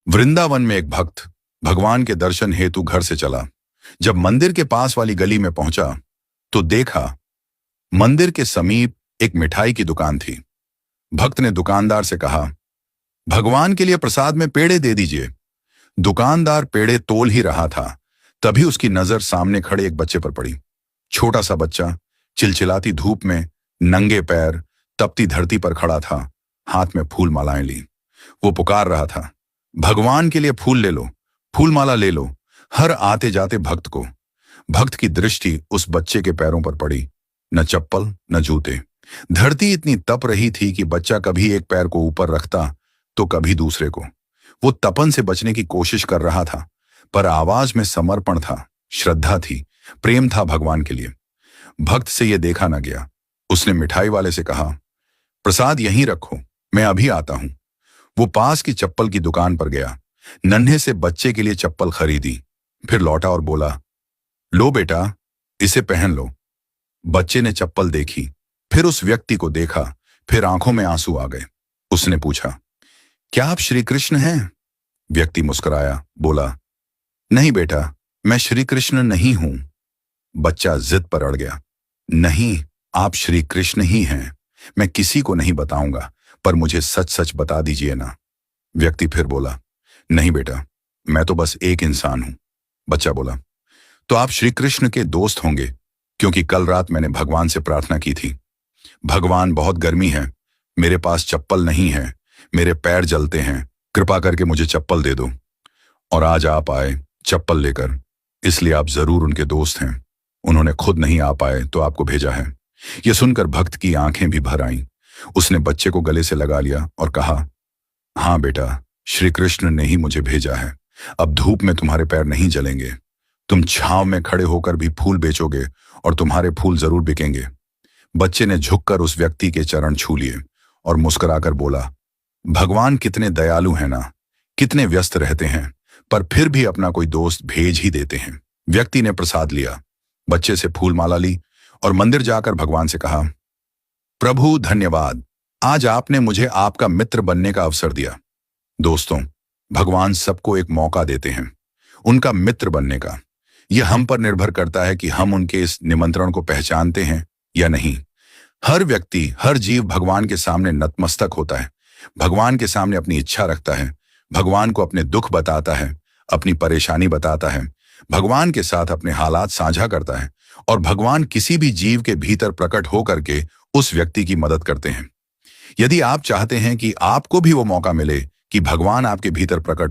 वृंदावन में एक भक्त भगवान के दर्शन हेतु घर से चला। जब मंदिर के पास वाली गली में पहुंचा तो देखा मंदिर के समीप एक मिठाई की दुकान थी। भक्त ने दुकानदार से कहा, भगवान के लिए प्रसाद में पेड़े दे दीजिए। दुकानदार पेड़े तोल ही रहा था, तभी उसकी नजर सामने खड़े एक बच्चे पर पड़ी। छोटा सा बच्चा चिलचिलाती धूप में नंगे पैर तपती धरती पर खड़ा था, हाथ में फूल मालाएं ली। वो पुकार रहा था, भगवान के लिए फूल ले लो, फूल माला ले लो। हर आते जाते भक्त की दृष्टि उस बच्चे के पैरों पर पड़ी। न चप्पल न जूते। धरती इतनी तप रही थी कि बच्चा कभी एक पैर को ऊपर रखता तो कभी दूसरे को। वो तपन से बचने की कोशिश कर रहा था, पर आवाज में समर्पण था, श्रद्धा थी, प्रेम था भगवान के लिए। भक्त से यह देखा न गया। उसने मिठाई वाले से कहा, प्रसाद यहीं रखो, मैं अभी आता हूं। वो पास की चप्पल की दुकान पर गया, नन्हे से बच्चे के लिए चप्पल खरीदी, फिर लौटा और बोला, लो बेटा, इसे पहन लो। बच्चे ने चप्पल देखी, फिर उस व्यक्ति को देखा, फिर आंखों में आंसू आ गए। उसने पूछा, क्या आप श्री कृष्ण हैं? व्यक्ति मुस्कुराया, बोला, नहीं बेटा, मैं श्री कृष्ण नहीं हूं। बच्चा जिद पर अड़ गया, नहीं, आप श्री कृष्ण ही हैं। मैं किसी को नहीं बताऊंगा, पर मुझे सच सच बता दीजिए ना। व्यक्ति फिर बोला, नहीं बेटा, मैं तो बस एक इंसान हूं। बच्चा बोला, तो आप श्री कृष्ण के दोस्त होंगे, क्योंकि कल रात मैंने भगवान से प्रार्थना की थी। भगवान, बहुत गर्मी है, मेरे पास चप्पल नहीं है, मेरे पैर जलते हैं, कृपा करके मुझे चप्पल दे दो। और आज आप आए चप्पल लेकर, इसलिए आप जरूर उनके दोस्त हैं। उन्होंने खुद नहीं आ पाए तो आपको भेजा है। यह सुनकर भक्त की आंखें भी भर आईं। उसने बच्चे को गले से लगा लिया और कहा, हाँ बेटा, श्री कृष्ण ने ही मुझे भेजा है। अब धूप में तुम्हारे पैर नहीं जलेंगे। तुम छांव में खड़े होकर भी फूल बेचोगे और तुम्हारे फूल जरूर बिकेंगे। बच्चे ने झुककर उस व्यक्ति के चरण छू लिए और मुस्कुराकर बोला, भगवान कितने दयालु हैं ना, कितने व्यस्त रहते हैं, पर फिर भी अपना कोई दोस्त भेज ही देते हैं। व्यक्ति ने प्रसाद लिया, बच्चे से फूल माला ली और मंदिर जाकर भगवान से कहा, प्रभु धन्यवाद, आज आपने मुझे आपका मित्र बनने का अवसर दिया। दोस्तों, भगवान सबको एक मौका देते हैं उनका मित्र बनने का। यह हम पर निर्भर करता है कि हम उनके इस निमंत्रण को पहचानते हैं या नहीं। हर व्यक्ति, हर जीव भगवान के सामने नतमस्तक होता है, भगवान के सामने अपनी इच्छा रखता है, भगवान को अपने दुख बताता है, अपनी परेशानी बताता है, भगवान के साथ अपने हालात साझा करता है, और भगवान किसी भी जीव के भीतर प्रकट होकर के उस व्यक्ति की मदद करते हैं। यदि आप चाहते हैं कि आपको भी वो मौका मिले कि भगवान आपके भीतर प्रकट